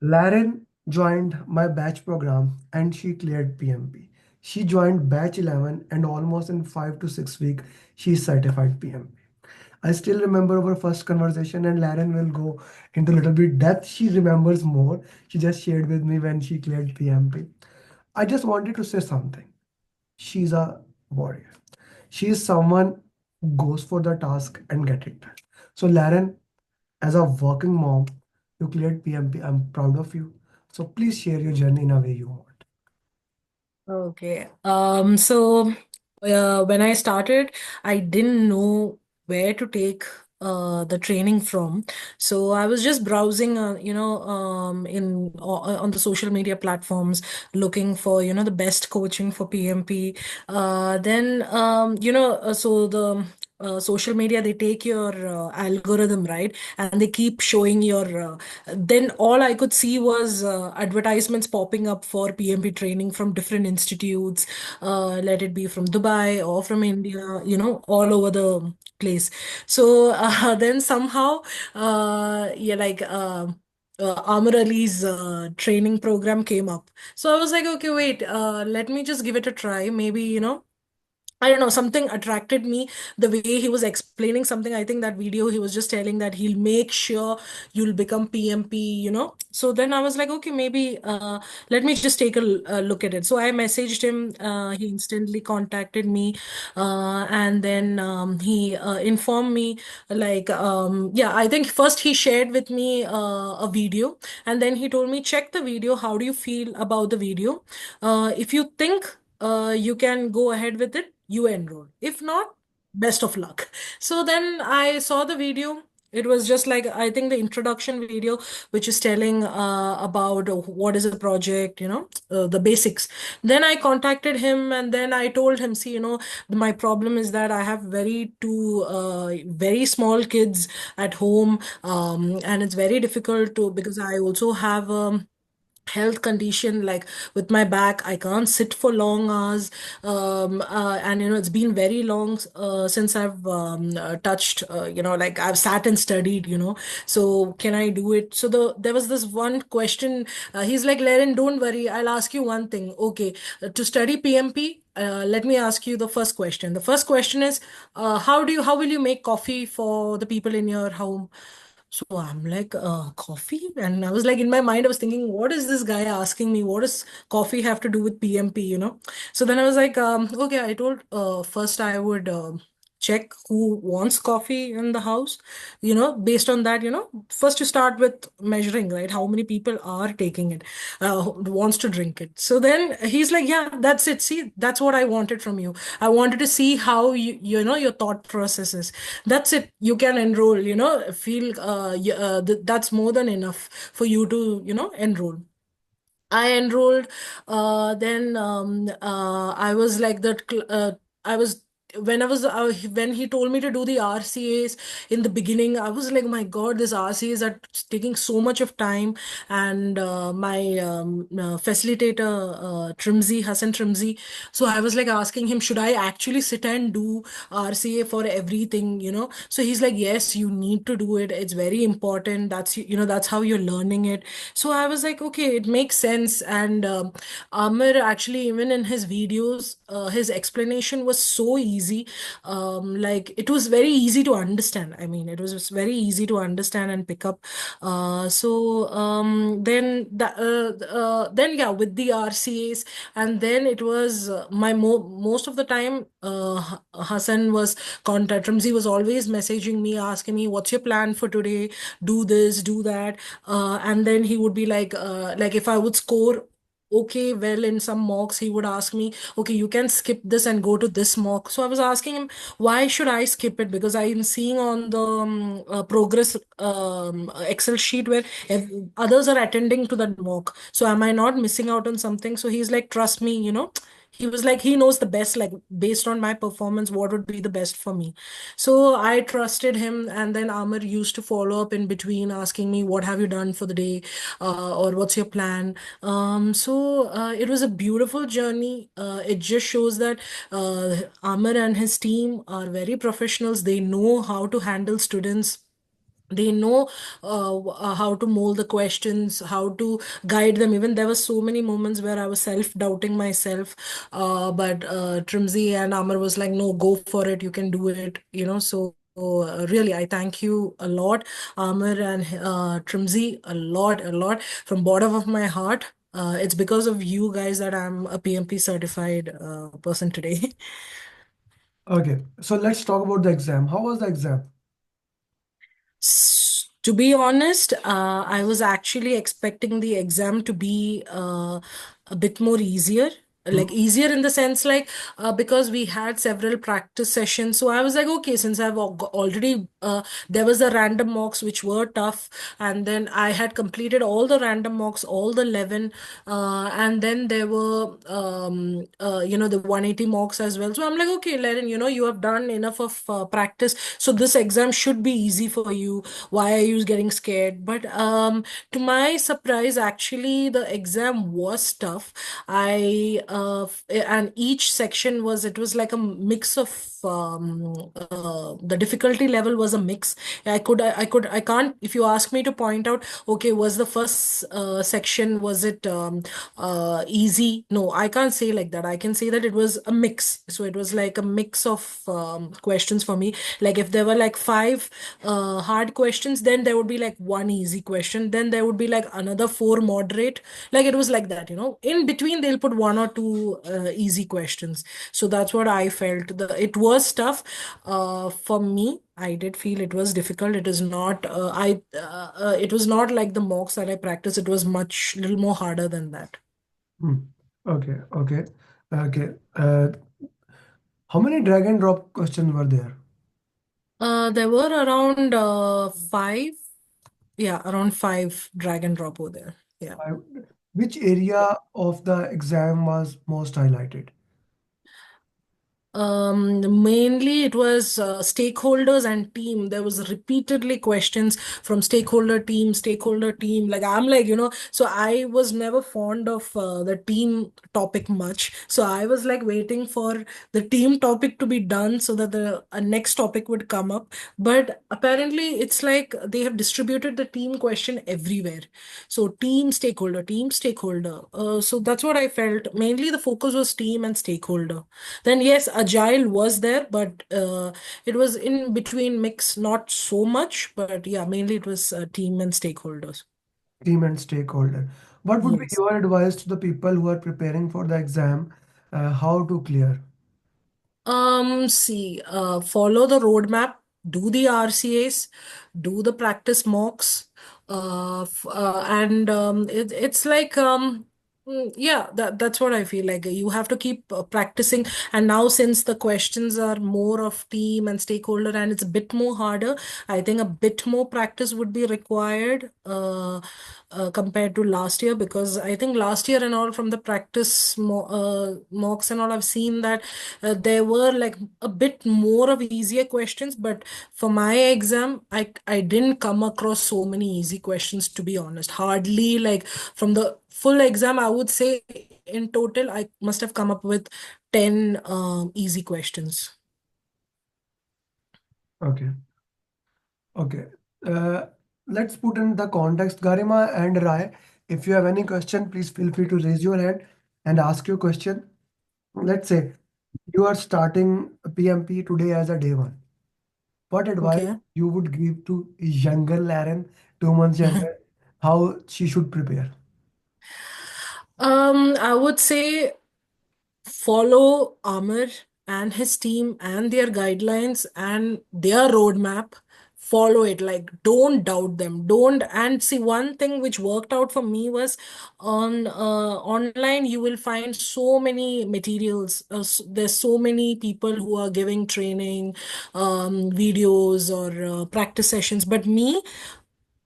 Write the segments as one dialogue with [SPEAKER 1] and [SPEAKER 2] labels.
[SPEAKER 1] Laren joined my batch program and she cleared PMP. She joined batch 11 and almost in 5 to 6 weeks she is certified PMP. I still remember our first conversation and Laren will go into a little bit depth. She remembers more. She just shared with me when she cleared PMP. I just wanted to say something. She's a warrior. She is someone who goes for the task and get it done. So Laren, as a working mom, you cleared PMP. I'm proud of you. So please share your journey in a way you want.
[SPEAKER 2] Okay. When I started, I didn't know where to take the training from. So I was just browsing, on the social media platforms, looking for, the best coaching for PMP. Then, so the social media, they take your algorithm, right? And they keep showing then all I could see was advertisements popping up for PMP training from different institutes, let it be from Dubai or from India, all over the place. So then somehow, yeah, Amer Ali's training program came up. So I was like, okay, wait, let me just give it a try. Maybe, I don't know, something attracted me the way he was explaining something. I think that video, he was just telling that he'll make sure you'll become PMP. So then I was like, okay, maybe let me just take a look at it. So I messaged him. He instantly contacted me. And then he informed me, yeah, I think first he shared with me a video. And then he told me, check the video. How do you feel about the video? If you think you can go ahead with it, you enroll. If not, best of luck. So then I saw the video. It was just like, I think the introduction video, which is telling about what is a project, the basics. Then I contacted him and then I told him, see, my problem is that I have very small kids at home. And it's very difficult to, because I also have, health condition, like with my back, I can't sit for long hours. And it's been very long since I've touched, like I've sat and studied. So can I do it? So there was this one question. He's like, Laren, don't worry, I'll ask you one thing. Okay, to study PMP, let me ask you the first question. The first question is, how will you make coffee for the people in your home? So I'm like, coffee? And I was like, in my mind, I was thinking, what is this guy asking me? What does coffee have to do with PMP? So then I was like, okay, I told, first I would check who wants coffee in the house, based on that, first you start with measuring, right? How many people are taking it, who wants to drink it. So then he's like, yeah, that's it. See, that's what I wanted from you. I wanted to see how your thought process is. That's it. You can enroll, feel that's more than enough for you to, enroll. I enrolled. Then I was like that. I was when he told me to do the RCAs in the beginning. I was like, my God, this RCAs are taking so much of time. And my facilitator, Trimzi Hassan Trimzi. So I was like asking him, should I actually sit and do RCA for everything? So he's like, yes, you need to do it. It's very important. That's how you're learning it. So I was like, okay, it makes sense. And Amir actually, even in his videos, his explanation was so easy. Like it was very easy to understand. I mean, it was just very easy to understand and pick up. Then yeah, with the RCAs, and then it was most of the time. Hassan was contact. Ramzi was always messaging me, asking me, "What's your plan for today? Do this, do that." And then he would be like if I would score okay well in some mocks, he would ask me, okay, you can skip this and go to this mock. So I was asking him, why should I skip it? Because I'm seeing on the progress Excel sheet where others are attending to that mock, so am I not missing out on something? So he's like, trust me, he was like, he knows the best, like based on my performance, what would be the best for me. So I trusted him, and then Amir used to follow up in between, asking me, "What have you done for the day, or what's your plan?" It was a beautiful journey. It just shows that Amir and his team are very professionals. They know how to handle students They know how to mold the questions, how to guide them. Even there were so many moments where I was self-doubting myself, but Trimzy and Amar was like, no, go for it, you can do it, so really, I thank you a lot, Amar and Trimzy, a lot, from bottom of my heart. It's because of you guys that I'm a PMP certified person today.
[SPEAKER 1] Okay, so let's talk about the exam. How was the exam?
[SPEAKER 2] To be honest, I was actually expecting the exam to be a bit more easier.
[SPEAKER 1] Hmm?
[SPEAKER 2] Like easier in the sense, like because we had several practice sessions. So I was like, okay, since already there was the random mocks which were tough, and then I had completed all the random mocks, all the 11, and then there were the 180 mocks as well. So I'm like, okay, Laren, you have done enough of practice, so this exam should be easy for you. Why are you getting scared? But to my surprise, actually the exam was tough. And each section was, it was like a mix of the difficulty level was a mix. I can't, if you ask me to point out, okay, was the first section, was it easy? No, I can't say like that. I can say that it was a mix. So it was like a mix of questions for me. Like if there were like five hard questions, then there would be like one easy question. Then there would be like another four moderate. Like it was like that, In between, they'll put one or two easy questions. So that's what I felt. It was tough for me. I did feel it was difficult. It is not. It was not like the mocks that I practiced. It was much little more harder than that.
[SPEAKER 1] Hmm. Okay, okay, okay. How many drag and drop questions were there?
[SPEAKER 2] There were around five. Yeah, around five drag and drop over there. Yeah.
[SPEAKER 1] I, which area of the exam was most highlighted?
[SPEAKER 2] Mainly it was stakeholders and team. There was repeatedly questions from stakeholder team. Like I'm like, so I was never fond of the team topic much. So I was like waiting for the team topic to be done so that the next topic would come up. But apparently it's like they have distributed the team question everywhere. So team, stakeholder. So that's what I felt. Mainly the focus was team and stakeholder. Then yes, agile was there, but it was in between mix, not so much, but yeah, mainly it was team and stakeholders.
[SPEAKER 1] Team and stakeholder. What would be
[SPEAKER 2] Yes.
[SPEAKER 1] your advice to the people who are preparing for the exam? How to clear?
[SPEAKER 2] See, follow the roadmap, do the RCAs, do the practice mocks, and it's like yeah, that's what I feel like. You have to keep practicing. And now since the questions are more of team and stakeholder, and it's a bit more harder, I think a bit more practice would be required. Compared to last year, because I think last year and all, from the practice mocks and all, I've seen that there were like a bit more of easier questions. But for my exam, I didn't come across so many easy questions, to be honest. Hardly, like from the full exam, I would say in total I must have come up with 10 easy questions.
[SPEAKER 1] Okay, okay. Uh, let's put in the context. Garima and Rai, if you have any question, please feel free to raise your hand and ask your question. Let's say you are starting PMP today as a day one. What advice
[SPEAKER 2] Okay.
[SPEAKER 1] you would give to younger Laren, 2 months younger, how she should prepare?
[SPEAKER 2] I would say follow Amir and his team and their guidelines and their roadmap. Follow it. Like, don't doubt them. Don't. And see, one thing which worked out for me was on online, you will find so many materials. There's so many people who are giving training, videos or practice sessions. But me,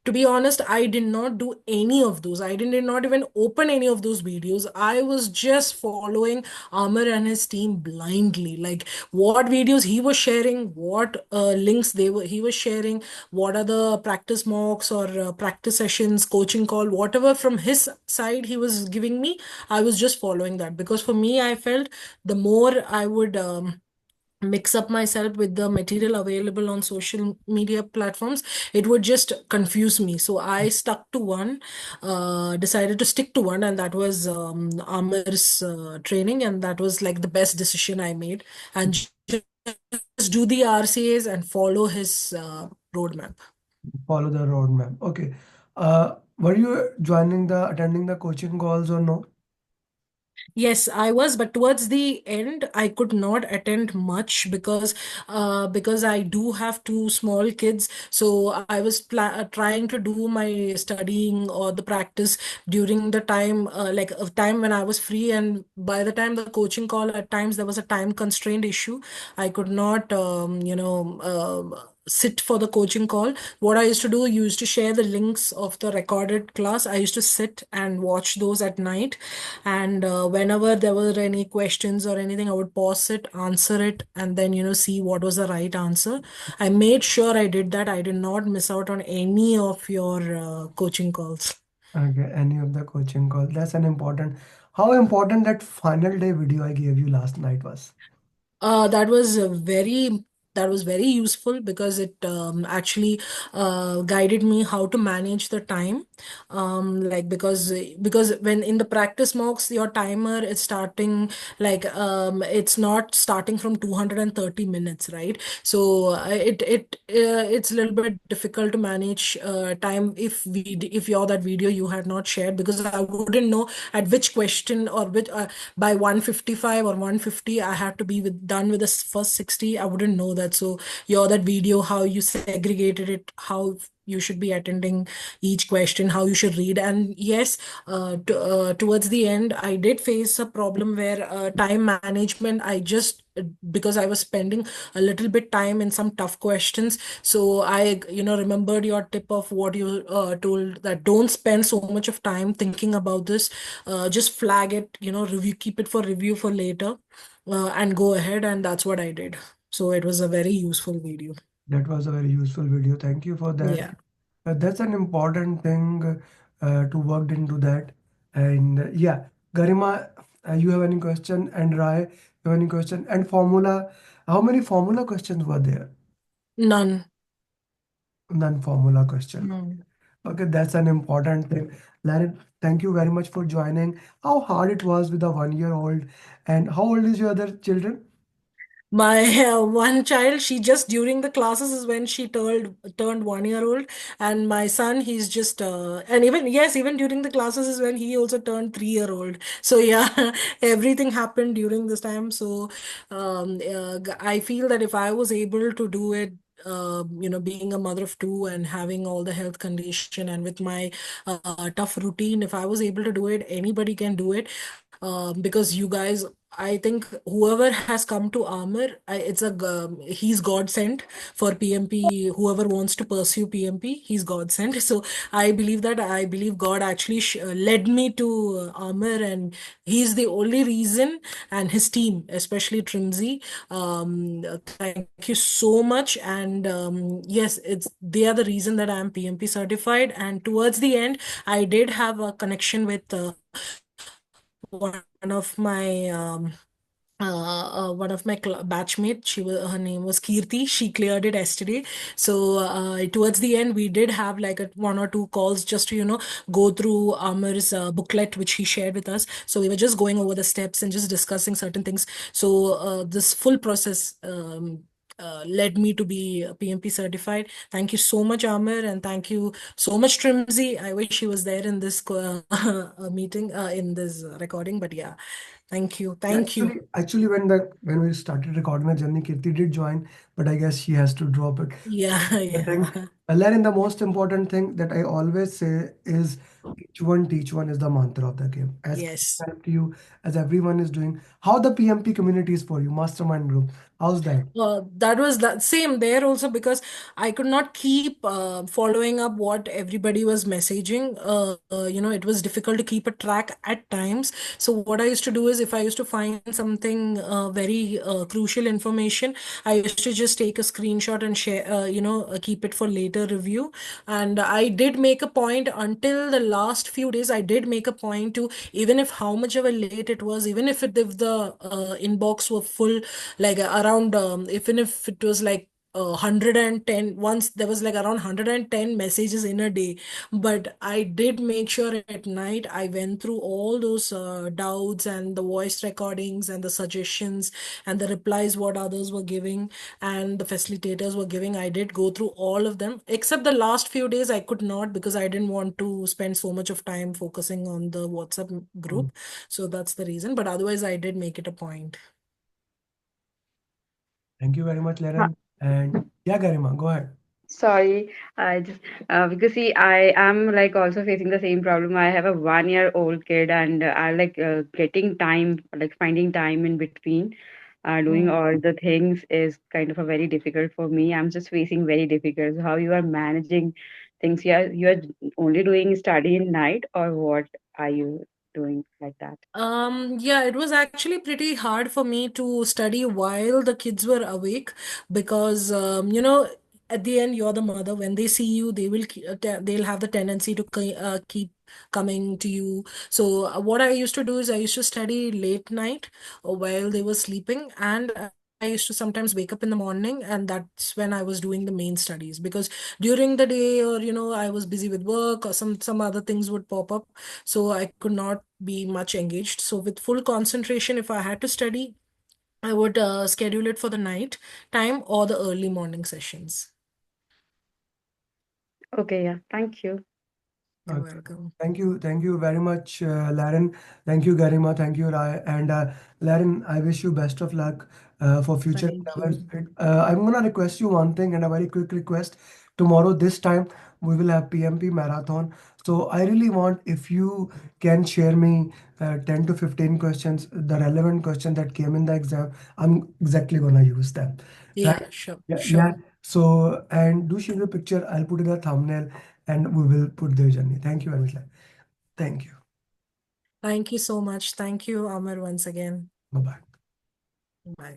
[SPEAKER 2] to be honest, I did not do any of those. Did not even open any of those videos. I was just following Amar and his team blindly. Like what videos he was sharing, what links he was sharing, what are the practice mocks or practice sessions, coaching call, whatever from his side he was giving me. I was just following that, because for me, I felt the more I would mix up myself with the material available on social media platforms, it would just confuse me. So I stuck to one, decided to stick to one, and that was Amer's training, and that was like the best decision I made. And just do the RCAs and follow his roadmap.
[SPEAKER 1] Follow the roadmap. Okay. Were you attending the coaching calls or no?
[SPEAKER 2] Yes, I was, but towards the end, I could not attend much because I do have two small kids. So I was trying to do my studying or the practice during the time, like a time when I was free. And by the time the coaching call, at times there was a time constraint issue. I could not, sit for the coaching call. What I used to do, you used to share the links of the recorded class. I used to sit and watch those at night, and whenever there were any questions or anything, I would pause it, answer it, and then see what was the right answer. I made sure I did that. I did not miss out on any of your coaching calls.
[SPEAKER 1] Okay, any of the coaching calls. That's an important. How important that final day video I gave you last night was.
[SPEAKER 2] That was very useful because it actually guided me how to manage the time. Like because when in the practice mocks, your timer is starting like it's not starting from 230 minutes, right? So it's a little bit difficult to manage time if you're that video you had not shared, because I wouldn't know at which question or which by 155 or 150 I have to be done with the first 60. I wouldn't know that. So you're that video, how you segregated it, how you should be attending each question, how you should read. And yes, towards the end, I did face a problem where time management, I just because I was spending a little bit time in some tough questions. So I, remembered your tip of what you told, that don't spend so much of time thinking about this. Just flag it, review, keep it for review for later, and go ahead. And that's what I did. So it was a very useful video.
[SPEAKER 1] That was a very useful video. Thank you for that.
[SPEAKER 2] Yeah.
[SPEAKER 1] That's an important thing to work into that. And yeah, Garima, you have any question? And Rai, you have any question? And formula, how many formula questions were there?
[SPEAKER 2] None.
[SPEAKER 1] None formula question.
[SPEAKER 2] No.
[SPEAKER 1] Okay, that's an important thing. Larry, thank you very much for joining. How hard it was with a 1 year old, and how old is your other children?
[SPEAKER 2] My one child, she just during the classes is when she turned 1 year old, and my son, he's just and even yes, even during the classes is when he also turned 3 year old. So yeah, everything happened during this time. So I feel that if I was able to do it, being a mother of two and having all the health condition and with my tough routine, if I was able to do it, anybody can do it. Because you guys, I think whoever has come to Amer, he's God sent for PMP. Whoever wants to pursue PMP, he's God sent. So I believe God actually led me to Amer, and he's the only reason. And his team, especially Trimsy, thank you so much. And yes, it's they are the reason that I am PMP certified. And towards the end, I did have a connection with one of my batchmate. Her name was Kirti. She cleared it yesterday. So towards the end, we did have like one or two calls just to go through Amar's booklet which he shared with us. So we were just going over the steps and just discussing certain things. So this full process led me to be PMP certified. Thank you so much, Amir, and thank you so much, Trimsy. I wish he was there in this meeting, in this recording, but yeah, thank you,
[SPEAKER 1] Yeah,
[SPEAKER 2] thank you.
[SPEAKER 1] actually, when we started recording the journey, Kirti did join, but I guess she has to drop it.
[SPEAKER 2] Yeah,
[SPEAKER 1] The thing,
[SPEAKER 2] yeah,
[SPEAKER 1] Larry, the most important thing that I always say is teach one is the mantra of the game. As
[SPEAKER 2] yes.
[SPEAKER 1] help to you, as everyone is doing. How the PMP community is for you, mastermind group. How's that?
[SPEAKER 2] That was that same there also, because I could not keep following up what everybody was messaging. It was difficult to keep a track at times. So what I used to do is if I used to find something very crucial information, I used to just take a screenshot and share, keep it for later review. And I did make a point until the last few days. I did make a point to, even if how much of a late it was, even if the inbox were full, like around, even if it was like 110, once there was like around 110 messages in a day, but I did make sure at night I went through all those doubts and the voice recordings and the suggestions and the replies what others were giving and the facilitators were giving. I did go through all of them, except the last few days I could not, because I didn't want to spend so much of time focusing on the WhatsApp
[SPEAKER 1] Mm.
[SPEAKER 2] group. So that's the reason, but otherwise I did make it a point.
[SPEAKER 1] Thank you very much, Laren. And yeah, Garima, go ahead.
[SPEAKER 3] Sorry, I just because see, I am like also facing the same problem. I have a 1 year old kid, and I like getting time, like finding time in between, doing
[SPEAKER 2] Mm.
[SPEAKER 3] all the things is kind of a very difficult for me. I'm just facing very difficult. So how you are managing things? You are only doing study in night, or what are you doing like that?
[SPEAKER 2] Yeah, it was actually pretty hard for me to study while the kids were awake because, at the end, you're the mother. When they see you, they'll have the tendency to keep coming to you. So what I used to do is I used to study late night while they were sleeping, and I used to sometimes wake up in the morning, and that's when I was doing the main studies, because during the day, or I was busy with work or some other things would pop up, so I could not be much engaged. So with full concentration, if I had to study, I would schedule it for the night time or the early morning sessions.
[SPEAKER 3] Okay, yeah, thank you.
[SPEAKER 2] You're welcome.
[SPEAKER 1] Thank you very much, Laren. Thank you, Garima. Thank you, Rai. And Laren, I wish you best of luck for future
[SPEAKER 2] Thank
[SPEAKER 1] endeavors.
[SPEAKER 2] you.
[SPEAKER 1] I'm gonna request you one thing, and a very quick request. Tomorrow, this time, we will have PMP marathon. So I really want if you can share me 10 to 15 questions, the relevant question that came in the exam. I'm exactly gonna use them. Right?
[SPEAKER 2] Yeah, sure,
[SPEAKER 1] Yeah, yeah.
[SPEAKER 2] sure.
[SPEAKER 1] So, and do share the picture. I'll put in a thumbnail and we will put their journey. Thank you very much. Thank you.
[SPEAKER 2] Thank you so much. Thank you, Amar, once again.
[SPEAKER 1] Bye bye.
[SPEAKER 2] Bye.